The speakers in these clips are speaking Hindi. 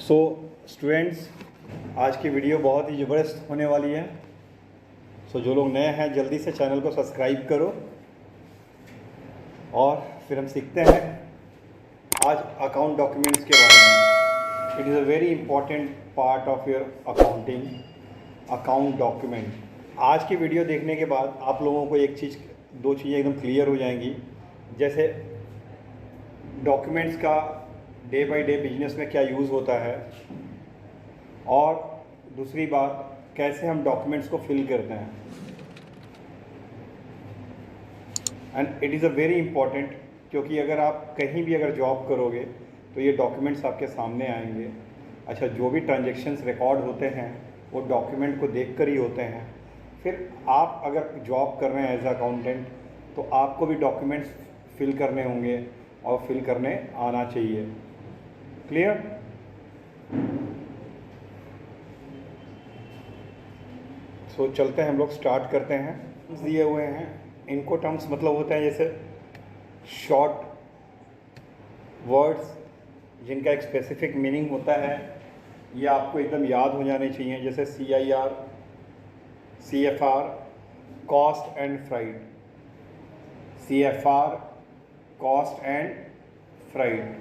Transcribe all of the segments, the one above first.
सो स्टूडेंट्स, आज की वीडियो बहुत ही ज़बरदस्त होने वाली है। सो जो लोग नए हैं जल्दी से चैनल को सब्सक्राइब करो और फिर हम सीखते हैं आज अकाउंट डॉक्यूमेंट्स के बारे में। It is a very important part of your accounting, account document. आज की वीडियो देखने के बाद आप लोगों को दो चीज़ें एकदम क्लियर हो जाएंगी। जैसे डॉक्यूमेंट्स का डे बाय डे बिजनेस में क्या यूज़ होता है, और दूसरी बात कैसे हम डॉक्यूमेंट्स को फिल करते हैं। And it is a very important, क्योंकि अगर आप कहीं भी अगर जॉब करोगे तो ये डॉक्यूमेंट्स आपके सामने आएंगे। अच्छा, जो भी ट्रांजेक्शन्स रिकॉर्ड होते हैं वो डॉक्यूमेंट को देख कर ही होते हैं। फिर आप अगर जॉब कर रहे हैं एज अकाउंटेंट तो आपको भी डॉक्यूमेंट्स फिल करने होंगे और फिल करने आना चाहिए। क्लियर? सो चलते हैं, हम लोग स्टार्ट करते हैं। दिए हुए हैं, इनको टर्म्स मतलब होते हैं जैसे शॉर्ट वर्ड्स जिनका एक स्पेसिफिक मीनिंग होता है, ये आपको एकदम याद हो जाने चाहिए। जैसे CIR, CFR, cost and freight. CFR, cost and freight.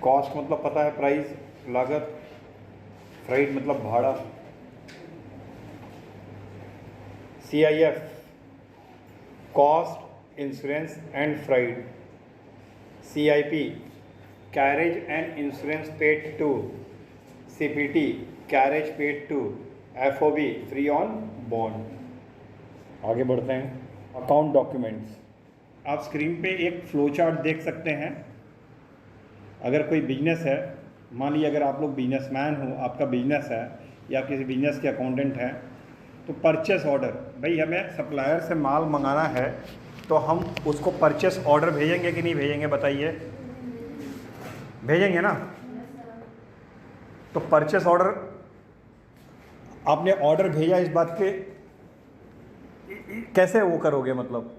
Cost मतलब पता है, प्राइस, लागत। फ्राइट मतलब भाड़ा। CIF, cost, insurance and freight. CIP, carriage and insurance paid to. CPT, carriage paid to. FOB, free on bond. आगे बढ़ते हैं। Account documents. आप स्क्रीन पे एक फ्लो चार्ट देख सकते हैं। अगर कोई बिजनेस है, मान लीजिए अगर आप लोग बिजनेसमैन हो, आपका बिजनेस है या किसी बिजनेस के अकाउंटेंट हैं, तो परचेस ऑर्डर, भाई हमें सप्लायर से माल मंगाना है तो हम उसको परचेस ऑर्डर भेजेंगे कि नहीं भेजेंगे, बताइए? भेजेंगे ना। तो परचेस ऑर्डर, आपने ऑर्डर भेजा, इस बात के कैसे वो करोगे, मतलब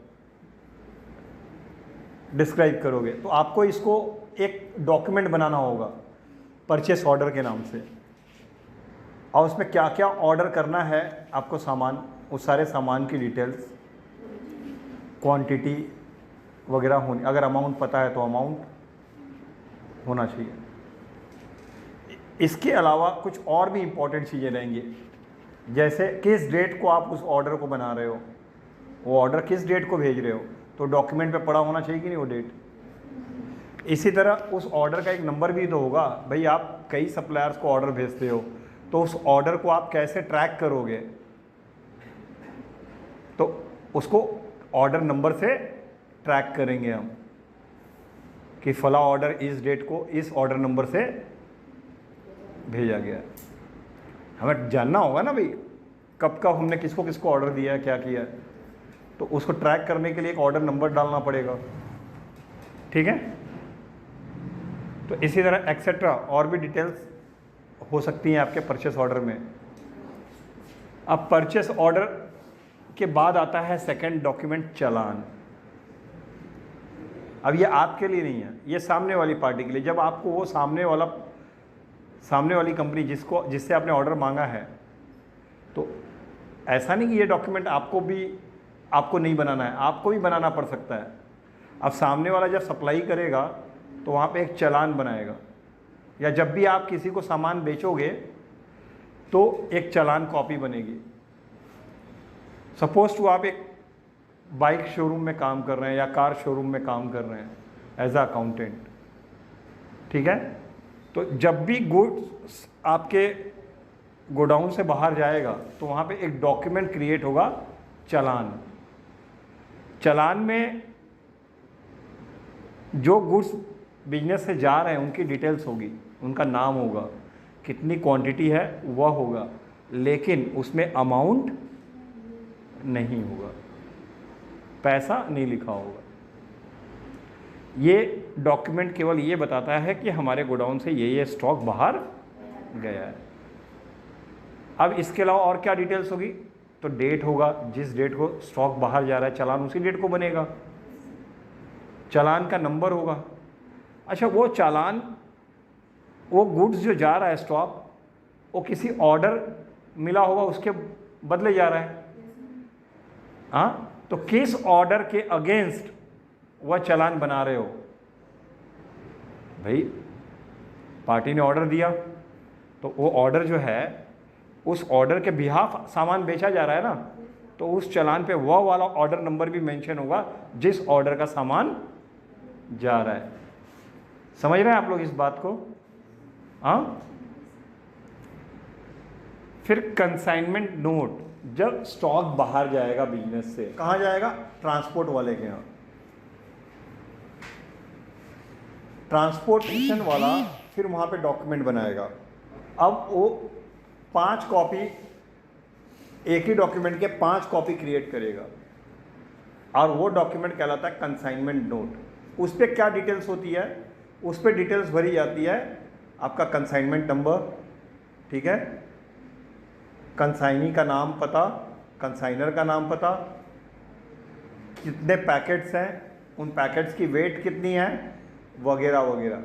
डिस्क्राइब करोगे? तो आपको इसको एक डॉक्यूमेंट बनाना होगा परचेस ऑर्डर के नाम से, और उसमें क्या क्या ऑर्डर करना है आपको, सामान, उस सारे सामान की डिटेल्स, क्वांटिटी वगैरह होनी, अगर अमाउंट पता है तो अमाउंट होना चाहिए। इसके अलावा कुछ और भी इम्पोर्टेंट चीज़ें रहेंगी, जैसे किस डेट को आप उस ऑर्डर को बना रहे हो, वो ऑर्डर किस डेट को भेज रहे हो, तो डॉक्यूमेंट पे पड़ा होना चाहिए कि नहीं वो डेट। इसी तरह उस ऑर्डर का एक नंबर भी तो होगा। भाई आप कई सप्लायर्स को ऑर्डर भेजते हो तो उस ऑर्डर को आप कैसे ट्रैक करोगे, तो उसको ऑर्डर नंबर से ट्रैक करेंगे हम कि फला ऑर्डर इस डेट को इस ऑर्डर नंबर से भेजा गया। हमें जानना होगा ना भाई कब कब हमने किसको किसको ऑर्डर दिया है, क्या किया है, तो उसको ट्रैक करने के लिए एक ऑर्डर नंबर डालना पड़ेगा। ठीक है? तो इसी तरह एक्सेट्रा और भी डिटेल्स हो सकती हैं आपके परचेस ऑर्डर में। अब परचेस ऑर्डर के बाद आता है सेकंड डॉक्यूमेंट, चालान। अब ये आपके लिए नहीं है, ये सामने वाली पार्टी के लिए। जब आपको वो सामने वाली कंपनी जिससे आपने ऑर्डर मांगा है, तो ऐसा नहीं कि ये डॉक्यूमेंट आपको नहीं बनाना है, आपको भी बनाना पड़ सकता है। अब सामने वाला जब सप्लाई करेगा तो वहाँ पे एक चालान बनाएगा, या जब भी आप किसी को सामान बेचोगे तो एक चालान कॉपी बनेगी। सपोज टू आप एक बाइक शोरूम में काम कर रहे हैं या कार शोरूम में काम कर रहे हैं एज अ अकाउंटेंट, ठीक है? तो जब भी गुड्स आपके गोडाउन से बाहर जाएगा तो वहाँ पे एक डॉक्यूमेंट क्रिएट होगा, चालान। चालान में जो गुड्स बिजनेस से जा रहे हैं उनकी डिटेल्स होगी, उनका नाम होगा, कितनी क्वांटिटी है वह होगा, लेकिन उसमें अमाउंट नहीं होगा, पैसा नहीं लिखा होगा। ये डॉक्यूमेंट केवल ये बताता है कि हमारे गोडाउन से ये स्टॉक बाहर गया है। अब इसके अलावा और क्या डिटेल्स होगी, तो डेट होगा, जिस डेट को स्टॉक बाहर जा रहा है चालान उसी डेट को बनेगा। चालान का नंबर होगा, अच्छा, वो चालान, वो गुड्स जो जा रहा है स्टॉक, वो किसी ऑर्डर मिला होगा उसके बदले जा रहा है। हाँ, तो किस ऑर्डर के अगेंस्ट वह चालान बना रहे हो? भाई पार्टी ने ऑर्डर दिया, तो वो ऑर्डर जो है, उस ऑर्डर के बिहाफ सामान बेचा जा रहा है ना, तो उस चालान पे वह वाला ऑर्डर नंबर भी मेंशन होगा जिस ऑर्डर का सामान जा रहा है। समझ रहे हैं आप लोग इस बात को? हाँ। फिर कंसाइनमेंट नोट, जब स्टॉक बाहर जाएगा बिजनेस से, कहाँ जाएगा? ट्रांसपोर्ट वाले के यहाँ। ट्रांसपोर्टेशन वाला फिर वहाँ पे डॉक्यूमेंट बनाएगा। अब वो 5 कॉपी, एक ही डॉक्यूमेंट के 5 कॉपी क्रिएट करेगा, और वो डॉक्यूमेंट कहलाता है कंसाइनमेंट नोट। उस पर क्या डिटेल्स होती है? उस पर डिटेल्स भरी जाती है आपका कंसाइनमेंट नंबर, ठीक है, कंसाइनी का नाम पता, कंसाइनर का नाम पता, कितने पैकेट्स हैं, उन पैकेट्स की वेट कितनी है, वगैरह वगैरह।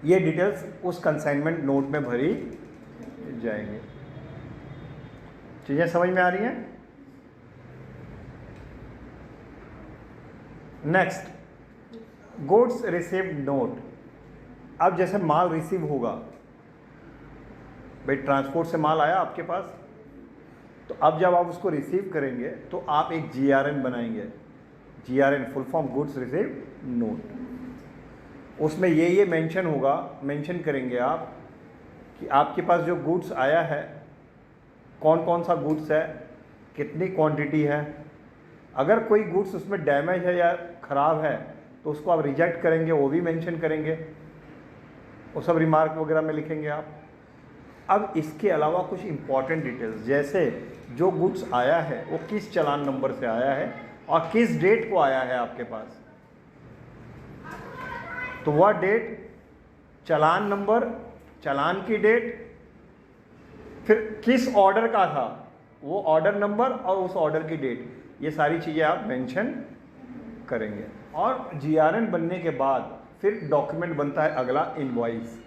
ये डिटेल्स उस कंसाइनमेंट नोट में भरी जाएंगे। चीज़ें समझ में आ रही हैं? Next, goods received note. अब जैसे माल रिसीव होगा, भाई ट्रांसपोर्ट से माल आया आपके पास, तो अब जब आप उसको रिसीव करेंगे तो आप एक GRN बनाएंगे। GRN full form goods received note. उसमें ये मेंशन होगा, मेंशन करेंगे आप कि आपके पास जो गुड्स आया है, कौन कौन सा गुड्स है, कितनी क्वांटिटी है। अगर कोई गुड्स उसमें डैमेज है या ख़राब है तो उसको आप रिजेक्ट करेंगे, वो भी मेंशन करेंगे, वो सब रिमार्क वगैरह में लिखेंगे आप। अब इसके अलावा कुछ इंपॉर्टेंट डिटेल्स, जैसे जो गुड्स आया है वो किस चालान नंबर से आया है और किस डेट को आया है आपके पास, तो वह डेट, चालान नंबर, चालान की डेट, फिर किस ऑर्डर का था वो ऑर्डर नंबर और उस ऑर्डर की डेट, ये सारी चीज़ें आप मेंशन करेंगे। और GRN बनने के बाद फिर डॉक्यूमेंट बनता है अगला, इनवॉइस,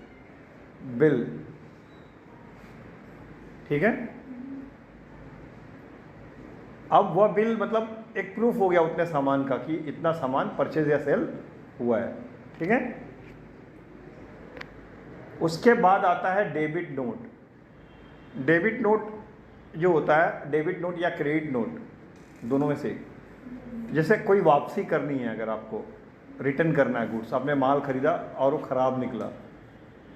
बिल, ठीक है। अब वह बिल मतलब एक प्रूफ हो गया उतने सामान का कि इतना सामान परचेज या सेल हुआ है, ठीक है। उसके बाद आता है डेबिट नोट। डेबिट नोट जो होता है, डेबिट नोट या क्रेडिट नोट, दोनों में से, जैसे कोई वापसी करनी है, अगर आपको रिटर्न करना है गुड्स, आपने माल खरीदा और वो ख़राब निकला,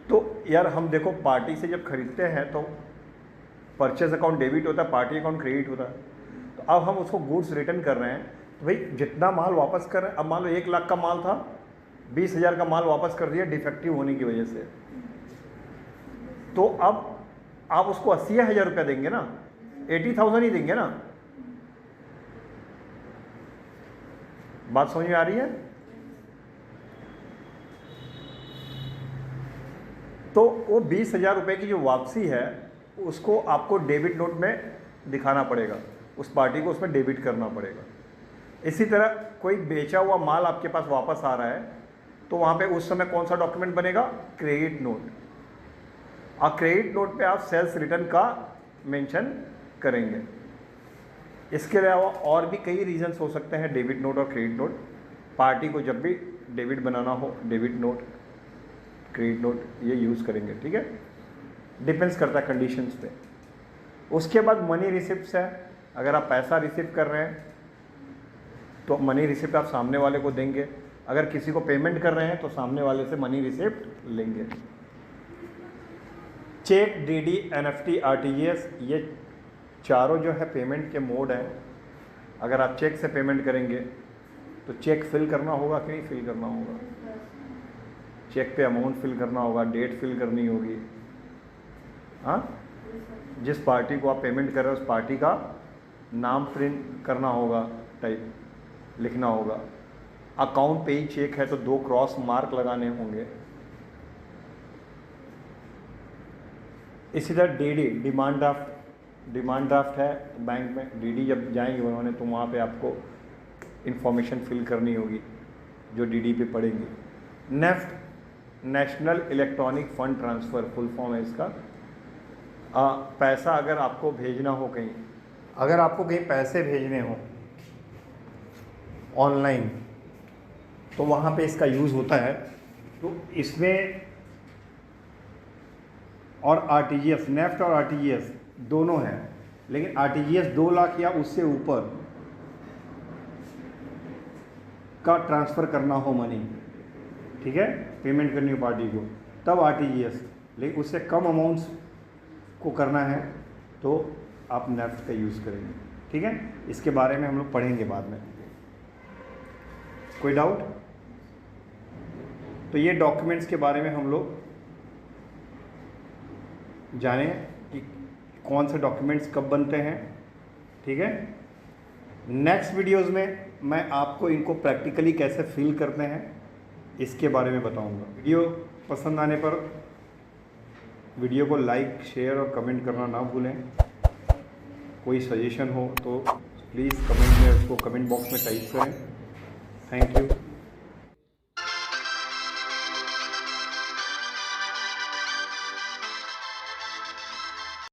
तो यार हम देखो पार्टी से जब खरीदते हैं तो परचेज अकाउंट डेबिट होता है, पार्टी अकाउंट क्रेडिट होता है। तो अब हम उसको गुड्स रिटर्न कर रहे हैं, तो भाई जितना माल वापस कर रहे हैं, अब मान लो 1 लाख का माल था, 20,000 का माल वापस कर दिया डिफेक्टिव होने की वजह से, तो अब आप उसको 80,000 रुपया देंगे ना, 80,000 ही देंगे ना। बात समझ में आ रही है? तो वो 20,000 रुपये की जो वापसी है उसको आपको डेबिट नोट में दिखाना पड़ेगा, उस पार्टी को उसमें डेबिट करना पड़ेगा। इसी तरह कोई बेचा हुआ माल आपके पास वापस आ रहा है, तो वहाँ पे उस समय कौन सा डॉक्यूमेंट बनेगा? Credit note. और क्रेडिट नोट पे आप सेल्स रिटर्न का मेंशन करेंगे। इसके अलावा और भी कई रीजंस हो सकते हैं डेबिट नोट और क्रेडिट नोट। पार्टी को जब भी डेबिट बनाना हो, डेबिट नोट, क्रेडिट नोट ये यूज़ करेंगे, ठीक है। डिपेंड्स करता है कंडीशंस पे। उसके बाद मनी रिसिप्ट्स है। अगर आप पैसा रिसीव कर रहे हैं तो मनी रिसिप्ट आप सामने वाले को देंगे, अगर किसी को पेमेंट कर रहे हैं तो सामने वाले से मनी रिसिप्ट लेंगे। चेक, DD, NFT, RTGS, ये चारों जो है पेमेंट के मोड हैं। अगर आप चेक से पेमेंट करेंगे तो चेक फिल करना होगा कि नहीं फिल करना होगा? चेक पे अमाउंट फिल करना होगा, डेट फिल करनी होगी, हाँ। जिस पार्टी को आप पेमेंट कर रहे हो उस पार्टी का नाम प्रिंट करना होगा, टाइप लिखना होगा। अकाउंट पे ही चेक है तो 2 क्रॉस मार्क लगाने होंगे। इसी तरह DD, demand draft, demand draft है बैंक में, DD जब जाएंगे उन्होंने तो वहाँ पे आपको इन्फॉर्मेशन फिल करनी होगी जो DD पे पड़ेंगी। NEFT national electronic fund transfer full form है इसका। पैसा अगर आपको भेजना हो कहीं, अगर आपको कहीं पैसे भेजने हो ऑनलाइन, तो वहाँ पे इसका यूज़ होता है। तो इसमें और आरटीजीएस, नेफ्ट और आरटीजीएस दोनों हैं, लेकिन आरटीजीएस 2 लाख या उससे ऊपर का ट्रांसफ़र करना हो मनी, ठीक है, पेमेंट करनी हो पार्टी को, तब आरटीजीएस। लेकिन उससे कम अमाउंट्स को करना है तो आप नेफ्ट का यूज़ करेंगे, ठीक है। इसके बारे में हम लोग पढ़ेंगे बाद में। कोई डाउट? तो ये डॉक्यूमेंट्स के बारे में हम लोग जाने कि कौन से डॉक्यूमेंट्स कब बनते हैं, ठीक है। नेक्स्ट वीडियोस में मैं आपको इनको प्रैक्टिकली कैसे फिल करते हैं इसके बारे में बताऊंगा। वीडियो पसंद आने पर वीडियो को लाइक, शेयर और कमेंट करना ना भूलें। कोई सजेशन हो तो प्लीज़ कमेंट में उसको कमेंट बॉक्स में टाइप करें। Thank you.